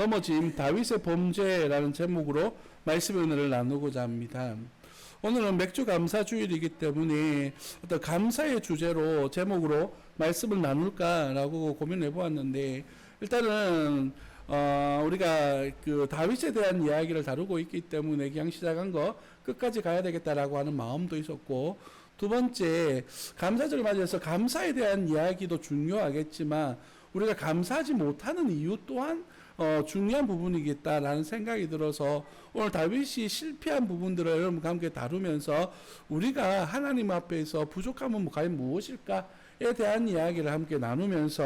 넘어진 다윗의 범죄라는 제목으로 말씀의 은혜를 나누고자 합니다. 오늘은 맥주 감사 주일이기 때문에 어떤 감사의 주제로 제목으로 말씀을 나눌까라고 고민해 보았는데, 일단은 우리가 그 다윗에 대한 이야기를 다루고 있기 때문에 그냥 시작한 거 끝까지 가야 되겠다라고 하는 마음도 있었고, 두 번째, 감사절을 맞이해서 감사에 대한 이야기도 중요하겠지만 우리가 감사하지 못하는 이유 또한 중요한 부분이겠다라는 생각이 들어서 오늘 다윗이 실패한 부분들을 여러분과 함께 다루면서 우리가 하나님 앞에서 부족함은 과연 무엇일까에 대한 이야기를 함께 나누면서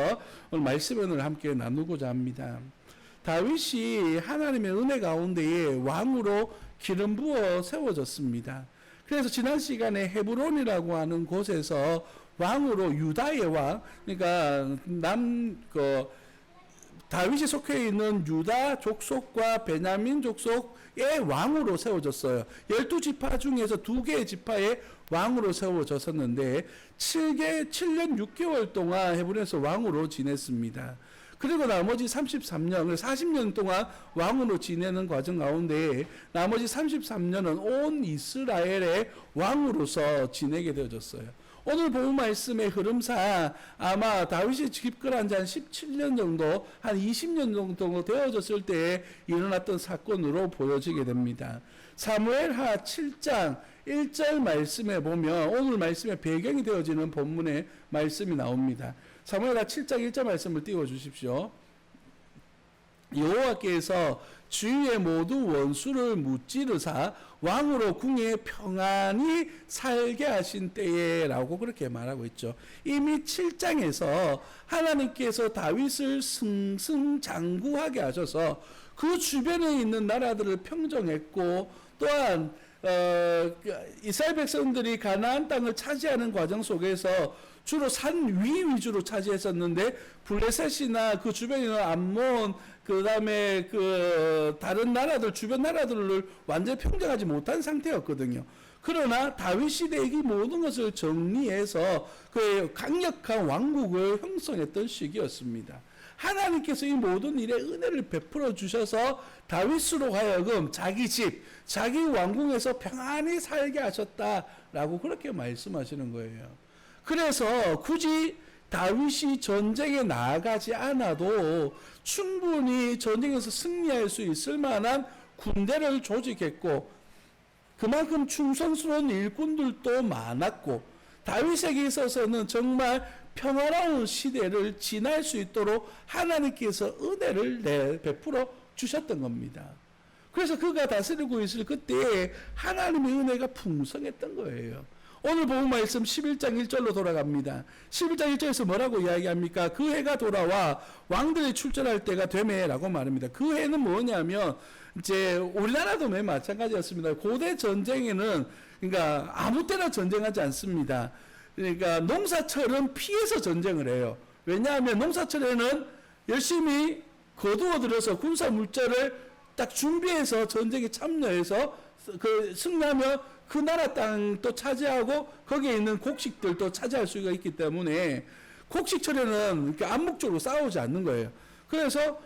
오늘 말씀을 함께 나누고자 합니다. 다윗이 하나님의 은혜 가운데에 왕으로 기름 부어 세워졌습니다. 그래서 지난 시간에 헤브론이라고 하는 곳에서 왕으로 유다의 왕, 그러니까 다윗이 속해 있는 유다 족속과 베냐민 족속의 왕으로 세워졌어요. 12지파 중에서 2개의 지파의 왕으로 세워졌었는데 7년 6개월 동안 헤브론에서 왕으로 지냈습니다. 그리고 나머지 33년, 40년 동안 왕으로 지내는 과정 가운데 나머지 33년은 온 이스라엘의 왕으로서 지내게 되어졌어요. 오늘 본문 말씀의 흐름상 아마 다윗이 집권한 지 한 17년 정도, 한 20년 정도 되어졌을 때 일어났던 사건으로 보여지게 됩니다. 사무엘하 7장 1절 말씀에 보면 오늘 말씀의 배경이 되어지는 본문의 말씀이 나옵니다. 사무엘하 7장 1절 말씀을 띄워주십시오. 여호와께서 주위의 모두 원수를 무찌르사 왕으로 궁에 평안히 살게 하신 때에 라고 그렇게 말하고 있죠. 이미 7장에서 하나님께서 다윗을 승승장구하게 하셔서 그 주변에 있는 나라들을 평정했고, 또한 이스라엘 백성들이 가나안 땅을 차지하는 과정 속에서 주로 산 위 위주로 차지했었는데 블레셋이나 그 주변에 있는 암몬, 그 다음에 그 다른 나라들, 주변 나라들을 완전히 평정하지 못한 상태였거든요. 그러나 다윗 시대의 이 모든 것을 정리해서 그의 강력한 왕국을 형성했던 시기였습니다. 하나님께서 이 모든 일에 은혜를 베풀어 주셔서 다윗으로 하여금 자기 집, 자기 왕궁에서 평안히 살게 하셨다라고 그렇게 말씀하시는 거예요. 그래서 굳이 다윗이 전쟁에 나아가지 않아도 충분히 전쟁에서 승리할 수 있을 만한 군대를 조직했고, 그만큼 충성스러운 일꾼들도 많았고, 다윗에게 있어서는 정말 평화로운 시대를 지날 수 있도록 하나님께서 은혜를 베풀어 주셨던 겁니다. 그래서 그가 다스리고 있을 그때에 하나님의 은혜가 풍성했던 거예요. 오늘 본문 말씀 11장 1절로 돌아갑니다. 11장 1절에서 뭐라고 이야기합니까? 그 해가 돌아와 왕들이 출전할 때가 되매라고 말합니다. 그 해는 뭐냐면 이제 우리나라도 매우 마찬가지였습니다. 고대 전쟁에는 그러니까 아무 때나 전쟁하지 않습니다. 그러니까 농사철은 피해서 전쟁을 해요. 왜냐하면 농사철에는 열심히 거두어들여서 군사 물자를 딱 준비해서 전쟁에 참여해서 그 승리하면 그 나라 땅도 차지하고 거기에 있는 곡식들도 차지할 수가 있기 때문에 곡식철에는 암묵적으로 싸우지 않는 거예요. 그래서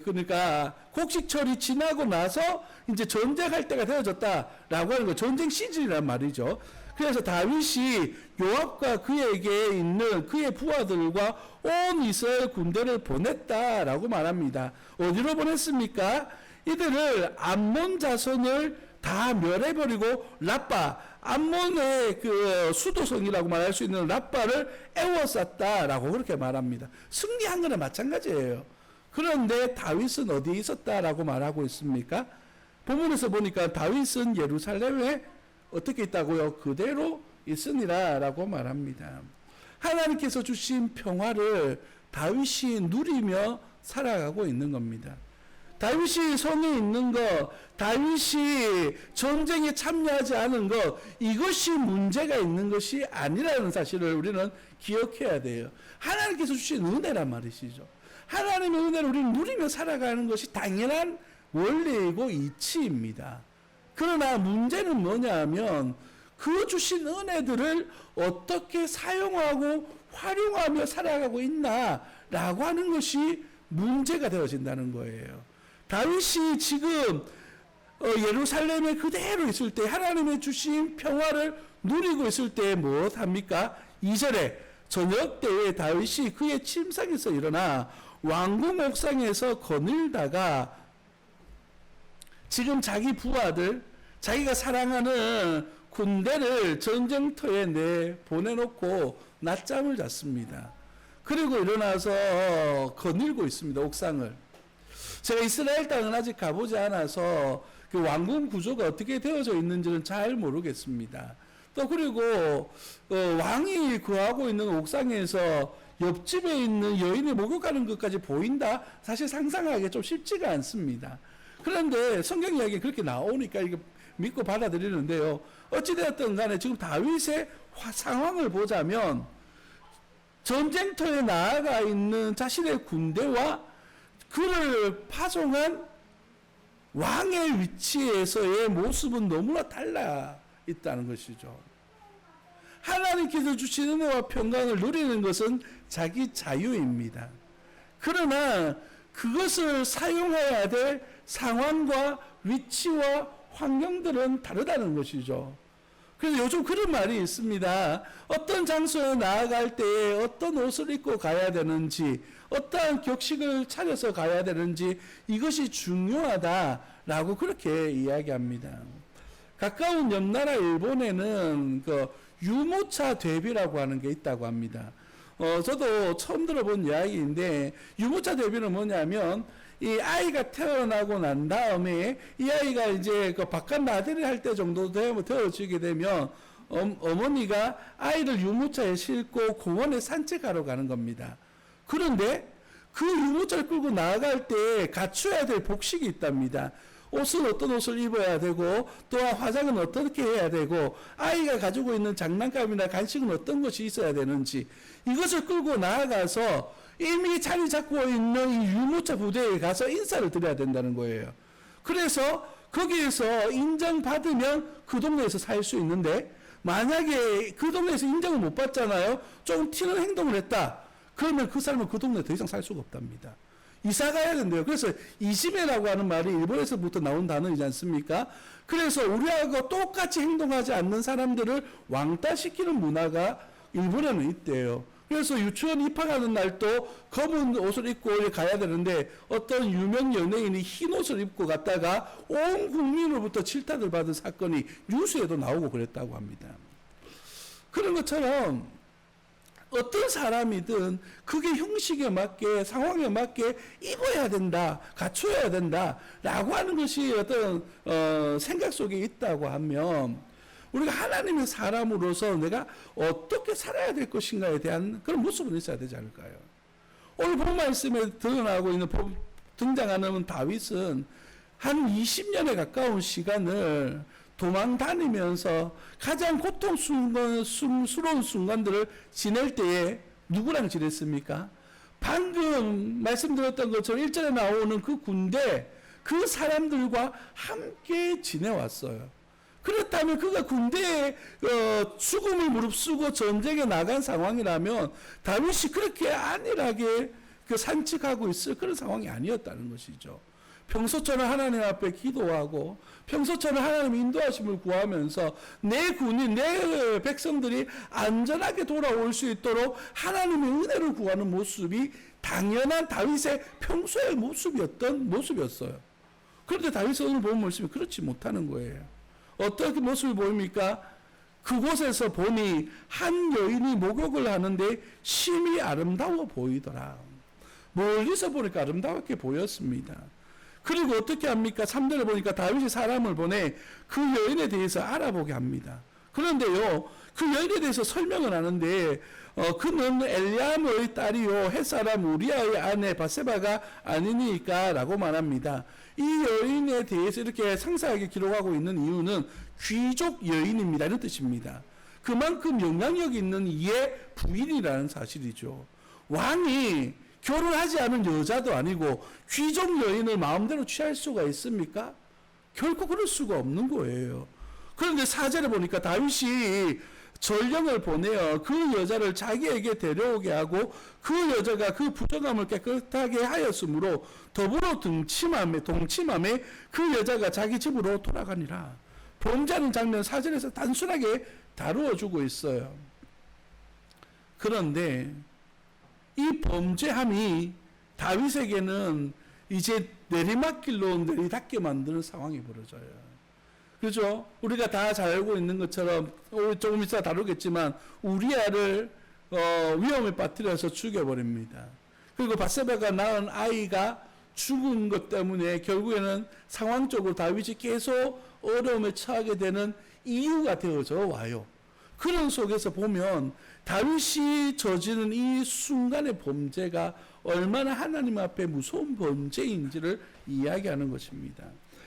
그러니까 곡식철이 지나고 나서 이제 전쟁할 때가 되어졌다라고 하는 거, 전쟁 시즌이란 말이죠. 그래서 다윗이 요압과 그에게 있는 그의 부하들과 온 이스라엘 군대를 보냈다라고 말합니다. 어디로 보냈습니까? 이들을 암몬 자손을 다 멸해버리고 라빠, 암몬의 그 수도성이라고 말할 수 있는 라빠를 에워쌌다라고 그렇게 말합니다. 승리한 거나 마찬가지예요. 그런데 다윗은 어디에 있었다라고 말하고 있습니까? 본문에서 보니까 다윗은 예루살렘에 어떻게 있다고요? 그대로 있으니라 라고 말합니다. 하나님께서 주신 평화를 다윗이 누리며 살아가고 있는 겁니다. 다윗이 성에 있는 것, 다윗이 전쟁에 참여하지 않은 것, 이것이 문제가 있는 것이 아니라는 사실을 우리는 기억해야 돼요. 하나님께서 주신 은혜란 말이시죠. 하나님의 은혜를 우리는 누리며 살아가는 것이 당연한 원리이고 이치입니다. 그러나 문제는 뭐냐 하면 그 주신 은혜들을 어떻게 사용하고 활용하며 살아가고 있나라고 하는 것이 문제가 되어진다는 거예요. 다윗이 지금 예루살렘에 그대로 있을 때 하나님의 주신 평화를 누리고 있을 때 무엇합니까? 2절에 저녁 때에 다윗이 그의 침상에서 일어나 왕궁 옥상에서 거닐다가 지금 자기 부하들, 자기가 사랑하는 군대를 전쟁터에 보내놓고 낮잠을 잤습니다. 그리고 일어나서 거닐고 있습니다. 옥상을. 제가 이스라엘 땅은 아직 가보지 않아서 그 왕궁 구조가 어떻게 되어져 있는지는 잘 모르겠습니다. 또 그리고 왕이 거하고 있는 옥상에서 옆집에 있는 여인이 목욕하는 것까지 보인다? 사실 상상하기 좀 쉽지가 않습니다. 그런데 성경 이야기 그렇게 나오니까 이거 믿고 받아들이는데요. 어찌되었든 간에 지금 다윗의 상황을 보자면 전쟁터에 나아가 있는 자신의 군대와 그를 파송한 왕의 위치에서의 모습은 너무나 달라 있다는 것이죠. 하나님께서 주신 은혜와 평강을 누리는 것은 자기 자유입니다. 그러나 그것을 사용해야 될 상황과 위치와 환경들은 다르다는 것이죠. 그래서 요즘 그런 말이 있습니다. 어떤 장소에 나아갈 때에 어떤 옷을 입고 가야 되는지, 어떠한 격식을 차려서 가야 되는지 이것이 중요하다라고 그렇게 이야기합니다. 가까운 옆나라 일본에는 그 유모차 대비라고 하는 게 있다고 합니다. 저도 처음 들어본 이야기인데 유모차 대비는 뭐냐면 이 아이가 태어나고 난 다음에 이 아이가 이제 그 바깥 나들이 할 때 정도 되어지게 되면 어머니가 아이를 유모차에 싣고 공원에 산책하러 가는 겁니다. 그런데 그 유모차를 끌고 나아갈 때 갖춰야 될 복식이 있답니다. 옷은 어떤 옷을 입어야 되고 또한 화장은 어떻게 해야 되고 아이가 가지고 있는 장난감이나 간식은 어떤 것이 있어야 되는지 이것을 끌고 나아가서 이미 자리 잡고 있는 이 유모차 부대에 가서 인사를 드려야 된다는 거예요. 그래서 거기에서 인정받으면 그 동네에서 살 수 있는데 만약에 그 동네에서 인정을 못 받잖아요. 조금 튀는 행동을 했다. 그러면 그 사람은 그 동네에 더 이상 살 수가 없답니다. 이사 가야 된대요. 그래서 이지메라고 하는 말이 일본에서부터 나온 단어이지 않습니까? 그래서 우리하고 똑같이 행동하지 않는 사람들을 왕따시키는 문화가 일본에는 있대요. 그래서 유치원 입학하는 날도 검은 옷을 입고 가야 되는데 어떤 유명 연예인이 흰 옷을 입고 갔다가 온 국민으로부터 질타를 받은 사건이 뉴스에도 나오고 그랬다고 합니다. 그런 것처럼 어떤 사람이든 그게 형식에 맞게 상황에 맞게 입어야 된다, 갖춰야 된다 라고 하는 것이 어떤 생각 속에 있다고 하면 우리가 하나님의 사람으로서 내가 어떻게 살아야 될 것인가에 대한 그런 모습은 있어야 되지 않을까요? 오늘 본 말씀에 드러나고 있는 등장하는 다윗은 한 20년에 가까운 시간을 도망 다니면서 가장 고통스러운 순간들을 지낼 때에 누구랑 지냈습니까? 방금 말씀드렸던 것처럼 1절에 나오는 그 군대, 그 사람들과 함께 지내왔어요. 그렇다면 그가 군대에 죽음을 무릅쓰고 전쟁에 나간 상황이라면 다윗이 그렇게 안일하게 산책하고 있을 그런 상황이 아니었다는 것이죠. 평소처럼 하나님 앞에 기도하고 평소처럼 하나님의 인도하심을 구하면서 내 군인, 내 백성들이 안전하게 돌아올 수 있도록 하나님의 은혜를 구하는 모습이 당연한 다윗의 평소의 모습이었어요. 그런데 다윗은 오늘 본 모습이 그렇지 못하는 거예요. 어떻게 모습을 보입니까? 그곳에서 보니 한 여인이 목욕을 하는데 심히 아름다워 보이더라. 멀리서 보니까 아름답게 보였습니다. 그리고 어떻게 합니까? 3절에 보니까 다윗이 사람을 보내 그 여인에 대해서 알아보게 합니다. 그런데요, 그 여인에 대해서 설명을 하는데 그는 엘리암의 딸이요 햇사람 우리아의 아내 바세바가 아니니까 라고 말합니다. 이 여인에 대해서 이렇게 상세하게 기록하고 있는 이유는 귀족 여인입니다. 이런 뜻입니다. 그만큼 영향력 있는 이의 부인이라는 사실이죠. 왕이 결혼하지 않은 여자도 아니고 귀족 여인을 마음대로 취할 수가 있습니까? 결코 그럴 수가 없는 거예요. 그런데 4절에 보니까 다윗이 전령을 보내어 그 여자를 자기에게 데려오게 하고 그 여자가 그 부정함을 깨끗하게 하였으므로 더불어 동침함에 그 여자가 자기 집으로 돌아가니라. 범죄하는 장면 사전에서 단순하게 다루어주고 있어요. 그런데 이 범죄함이 다윗에게는 이제 내리막길로 내리닫게 만드는 상황이 벌어져요. 그죠? 우리가 다 잘 알고 있는 것처럼 조금 있어 다루겠지만 우리아를 위험에 빠뜨려서 죽여버립니다. 그리고 바세바가 낳은 아이가 죽은 것 때문에 결국에는 상황적으로 다윗이 계속 어려움에 처하게 되는 이유가 되어져 와요. 그런 속에서 보면 다윗이 저지른 이 순간의 범죄가 얼마나 하나님 앞에 무서운 범죄인지를 이야기하는 것입니다.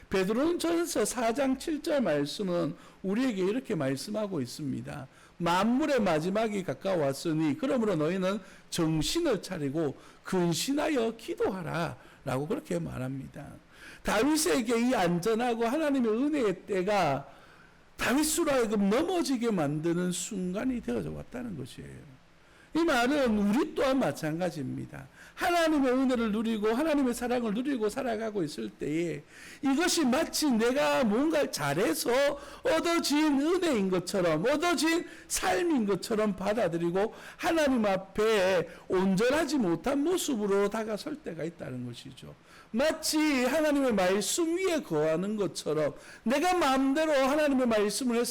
베드로전서 4장 7절 말씀은 우리에게 이렇게 말씀하고 있습니다. 만물의 마지막이 가까웠으니 그러므로 너희는 정신을 차리고 근신하여 기도하라 라고 그렇게 말합니다. 다윗에게 이 안전하고 하나님의 은혜의 때가 다윗으로 하여금 넘어지게 만드는 순간이 되어져 왔다는 것이에요. 이 말은 우리 또한 마찬가지입니다. 하나님의 은혜를 누리고 하나님의 사랑을 누리고 살아가고 있을 때에 이것이 마치 내가 뭔가 잘해서 얻어진 은혜인 것처럼 얻어진 삶인 것처럼 받아들이고 하나님 앞에 온전하지 못한 모습으로 다가설 때가 있다는 것이죠. 마치 하나님의 말씀 위에 거하는 것처럼 내가 마음대로 하나님의 말씀을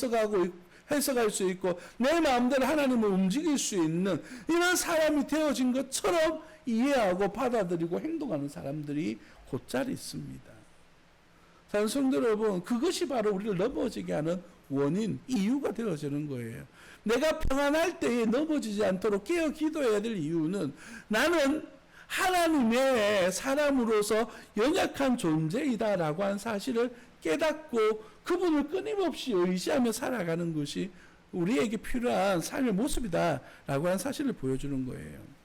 해석할 수 있고 내 마음대로 하나님을 움직일 수 있는 이런 사람이 되어진 것처럼 이해하고 받아들이고 행동하는 사람들이 곧잘 있습니다. 사랑하는 성도 여러분, 그것이 바로 우리를 넘어지게 하는 원인, 이유가 되어지는 거예요. 내가 평안할 때에 넘어지지 않도록 깨어 기도해야 될 이유는 나는 하나님의 사람으로서 연약한 존재이다라고 한 사실을 깨닫고 그분을 끊임없이 의지하며 살아가는 것이 우리에게 필요한 삶의 모습이다라고 한 사실을 보여주는 거예요.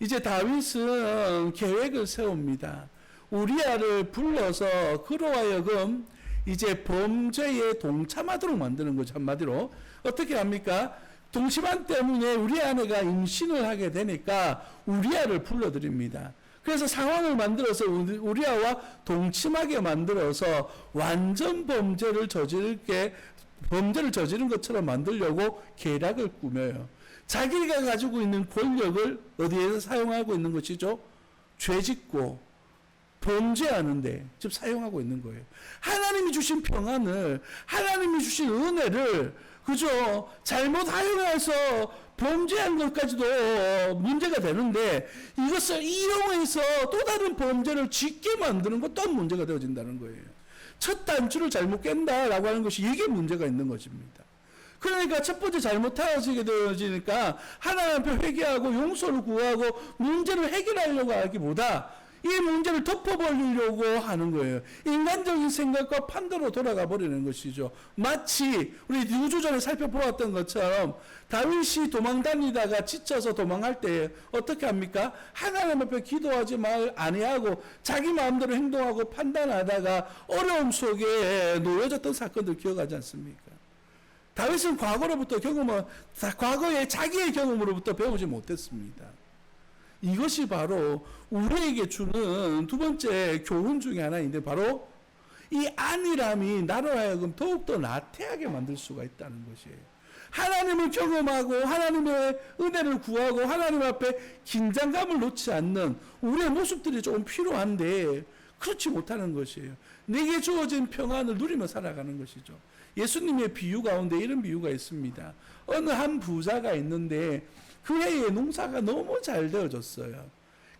이제 다윗은 계획을 세웁니다. 우리아를 불러서 그로 하여금 이제 범죄에 동참하도록 만드는 거죠. 한마디로 어떻게 합니까? 동침한 때문에 우리 아내가 임신을 하게 되니까 우리아를 불러드립니다. 그래서 상황을 만들어서 우리아와 동침하게 만들어서 완전 범죄를 저지른 것처럼 만들려고 계략을 꾸며요. 자기가 가지고 있는 권력을 어디에서 사용하고 있는 것이죠? 죄짓고 범죄하는데 즉 사용하고 있는 거예요. 하나님이 주신 평안을, 하나님이 주신 은혜를 그죠? 잘못 활용해서 범죄한 것까지도 문제가 되는데 이것을 이용해서 또 다른 범죄를 짓게 만드는 것 또한 문제가 되어진다는 거예요. 첫 단추를 잘못 깬다라고 하는 것이 이게 문제가 있는 것입니다. 그러니까 첫 번째 잘못하게 되어지니까 하나님 앞에 회개하고 용서를 구하고 문제를 해결하려고 하기보다 이 문제를 덮어버리려고 하는 거예요. 인간적인 생각과 판단으로 돌아가 버리는 것이죠. 마치 우리 2주 전에 살펴보았던 것처럼 다윗이 도망다니다가 지쳐서 도망할 때 어떻게 합니까? 하나님 앞에 기도하지 아니하고 자기 마음대로 행동하고 판단하다가 어려움 속에 놓여졌던 사건들 기억하지 않습니까? 다윗은 과거의 자기의 경험으로부터 배우지 못했습니다. 이것이 바로 우리에게 주는 두 번째 교훈 중에 하나인데 바로 이 안일함이 나로 하여금 더욱더 나태하게 만들 수가 있다는 것이에요. 하나님을 경험하고 하나님의 은혜를 구하고 하나님 앞에 긴장감을 놓지 않는 우리의 모습들이 조금 필요한데 그렇지 못하는 것이에요. 내게 주어진 평안을 누리며 살아가는 것이죠. 예수님의 비유 가운데 이런 비유가 있습니다. 어느 한 부자가 있는데 그 해에 농사가 너무 잘 되어졌어요.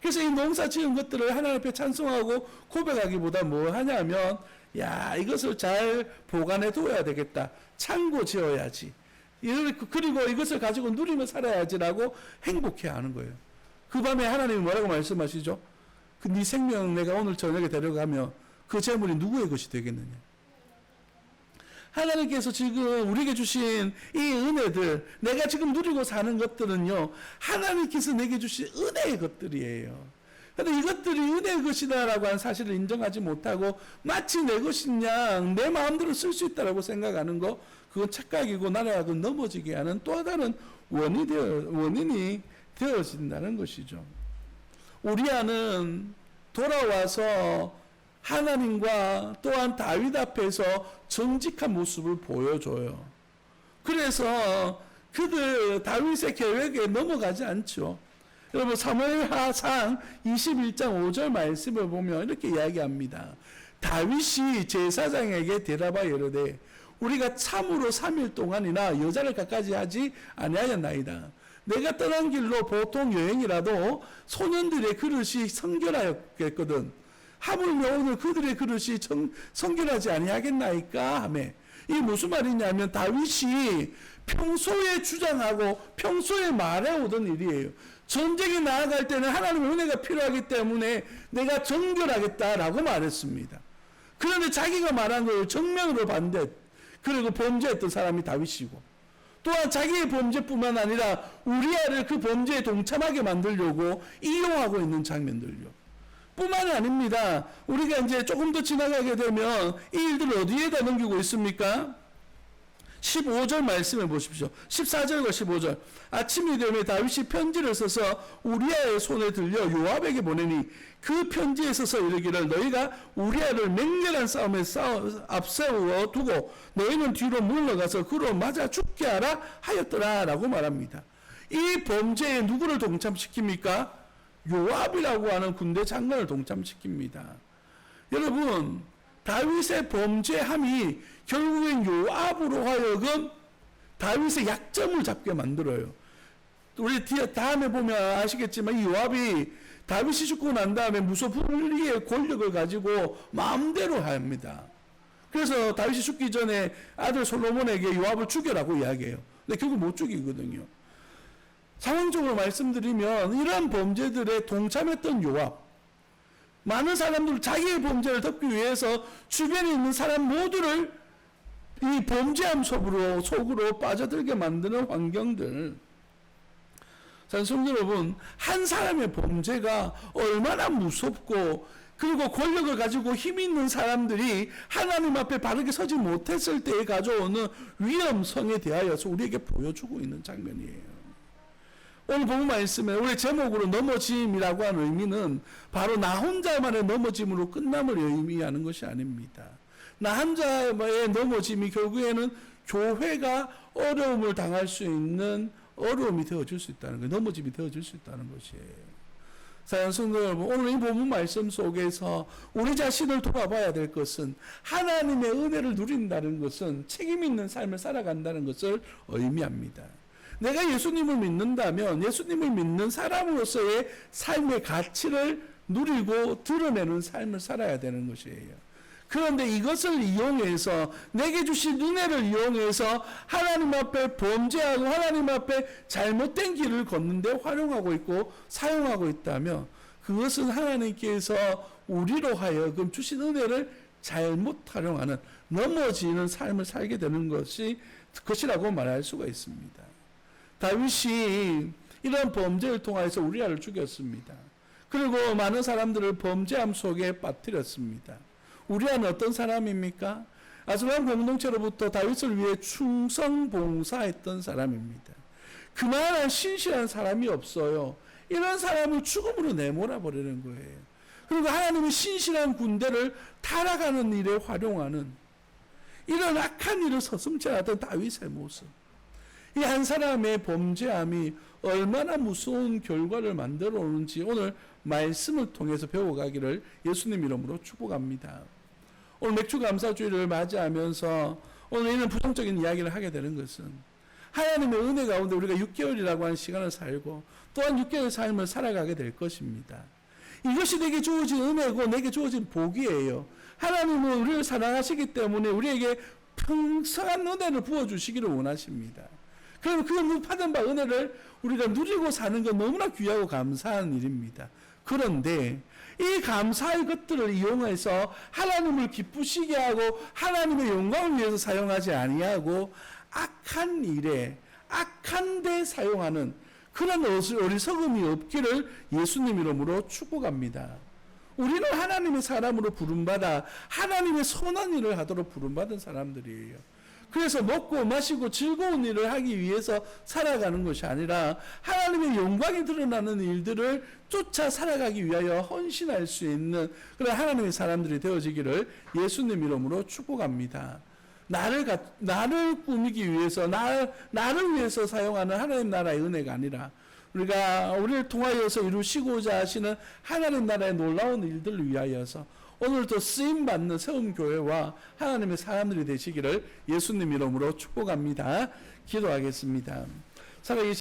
그래서 이 농사 지은 것들을 하나님 앞에 찬송하고 고백하기보다 뭐 하냐면 야 이것을 잘 보관해 둬야 되겠다. 창고 지어야지. 그리고 이것을 가지고 누리며 살아야지라고 행복해하는 거예요. 그 밤에 하나님이 뭐라고 말씀하시죠? 네 생명 내가 오늘 저녁에 데려가면 그 재물이 누구의 것이 되겠느냐. 하나님께서 지금 우리에게 주신 이 은혜들, 내가 지금 누리고 사는 것들은요, 하나님께서 내게 주신 은혜의 것들이에요. 그런데 이것들이 은혜의 것이다라고 하는 사실을 인정하지 못하고 마치 내 것인 양 내 마음대로 쓸 수 있다라고 생각하는 거, 그건 착각이고 나라가 넘어지게 하는 또 다른 원인이 되어진다는 것이죠. 우리아는 돌아와서 하나님과 또한 다윗 앞에서 정직한 모습을 보여줘요. 그래서 그들 다윗의 계획에 넘어가지 않죠. 여러분 사무엘하상 21장 5절 말씀을 보면 이렇게 이야기합니다. 다윗이 제사장에게 대답하여 이르되 우리가 참으로 3일 동안이나 여자를 갖가지 하지 아니하였나이다. 내가 떠난 길로 보통 여행이라도 소년들의 그릇이 성결하였겠거든. 하물며 오늘 그들의 그릇이 성결하지 아니하겠나이까 하며, 이 무슨 말이냐면 다윗이 평소에 주장하고 평소에 말해오던 일이에요. 전쟁에 나아갈 때는 하나님의 은혜가 필요하기 때문에 내가 정결하겠다라고 말했습니다. 그런데 자기가 말한 걸 정면으로 반대, 그리고 범죄했던 사람이 다윗이고, 또한 자기의 범죄뿐만 아니라 우리아를 그 범죄에 동참하게 만들려고 이용하고 있는 장면들요. 뿐만이 아닙니다. 우리가 이제 조금 더 지나가게 되면 이 일들을 어디에다 넘기고 있습니까? 15절 말씀해 보십시오. 14절과 15절. 아침이 되면 다윗이 편지를 써서 우리아의 손에 들려 요압에게 보내니 그 편지에 써서 이르기를 너희가 우리아를 맹렬한 싸움에 앞세워 두고 너희는 뒤로 물러가서 그로 맞아 죽게 하라 하였더라 라고 말합니다. 이 범죄에 누구를 동참시킵니까? 요압이라고 하는 군대 장관을 동참시킵니다. 여러분, 다윗의 범죄함이 결국엔 요압으로 하여금 다윗의 약점을 잡게 만들어요. 우리 다음에 보면 아시겠지만 이 요압이 다윗이 죽고 난 다음에 무소불위의 권력을 가지고 마음대로 합니다. 그래서 다윗이 죽기 전에 아들 솔로몬에게 요압을 죽여라고 이야기해요. 근데 결국 못 죽이거든요. 상황적으로 말씀드리면 이러한 범죄들에 동참했던 요압, 많은 사람들 자기의 범죄를 덮기 위해서 주변에 있는 사람 모두를 이 범죄함 속으로 빠져들게 만드는 환경들. 성도 여러분, 한 사람의 범죄가 얼마나 무섭고 그리고 권력을 가지고 힘 있는 사람들이 하나님 앞에 바르게 서지 못했을 때에 가져오는 위험성에 대하여서 우리에게 보여주고 있는 장면이에요. 오늘 본문 말씀에 우리 제목으로 넘어짐이라고 하는 의미는 바로 나 혼자만의 넘어짐으로 끝남을 의미하는 것이 아닙니다. 나 혼자의 넘어짐이 결국에는 교회가 어려움을 당할 수 있는 어려움이 되어줄 수 있다는 거예요. 넘어짐이 되어줄 수 있다는 것이에요. 사랑하는 성도 여러분, 오늘 이 본문 말씀 속에서 우리 자신을 돌아봐야 될 것은 하나님의 은혜를 누린다는 것은 책임 있는 삶을 살아간다는 것을 의미합니다. 내가 예수님을 믿는다면 예수님을 믿는 사람으로서의 삶의 가치를 누리고 드러내는 삶을 살아야 되는 것이에요. 그런데 이것을 이용해서 내게 주신 은혜를 이용해서 하나님 앞에 범죄하고 하나님 앞에 잘못된 길을 걷는데 활용하고 있고 사용하고 있다면 그것은 하나님께서 우리로 하여금 주신 은혜를 잘못 활용하는 넘어지는 삶을 살게 되는 것이라고 말할 수가 있습니다. 다윗이 이런 범죄를 통해서 우리아를 죽였습니다. 그리고 많은 사람들을 범죄함 속에 빠뜨렸습니다. 우리아는 어떤 사람입니까? 아슬람 공동체로부터 다윗을 위해 충성 봉사했던 사람입니다. 그만한 신실한 사람이 없어요. 이런 사람을 죽음으로 내몰아 버리는 거예요. 그리고 하나님의 신실한 군대를 타락하는 일에 활용하는 이런 악한 일을 서슴지 않았던 다윗의 모습. 이 한 사람의 범죄함이 얼마나 무서운 결과를 만들어 오는지 오늘 말씀을 통해서 배워가기를 예수님 이름으로 축복합니다. 오늘 맥주감사주의를 맞이하면서 오늘 이런 부정적인 이야기를 하게 되는 것은 하나님의 은혜 가운데 우리가 6개월이라고 하는 시간을 살고 또한 6개월의 삶을 살아가게 될 것입니다. 이것이 내게 주어진 은혜고 내게 주어진 복이에요. 하나님은 우리를 사랑하시기 때문에 우리에게 풍성한 은혜를 부어주시기를 원하십니다. 그럼 그 받은 바 은혜를 우리가 누리고 사는 건 너무나 귀하고 감사한 일입니다. 그런데 이 감사의 것들을 이용해서 하나님을 기쁘시게 하고 하나님의 영광을 위해서 사용하지 아니하고 악한 일에 악한 데 사용하는 그런 어리석음이 없기를 예수님 이름으로 축복합니다. 우리는 하나님의 사람으로 부름받아 하나님의 선한 일을 하도록 부름받은 사람들이에요. 그래서 먹고 마시고 즐거운 일을 하기 위해서 살아가는 것이 아니라 하나님의 영광이 드러나는 일들을 쫓아 살아가기 위하여 헌신할 수 있는 그런 하나님의 사람들이 되어지기를 예수님 이름으로 축복합니다. 나를 꾸미기 위해서 나를 위해서 사용하는 하나님 나라의 은혜가 아니라 우리를 통하여서 이루시고자 하시는 하나님 나라의 놀라운 일들을 위하여서 오늘도 쓰임받는 세움교회와 하나님의 사람들이 되시기를 예수님 이름으로 축복합니다. 기도하겠습니다. 살아계신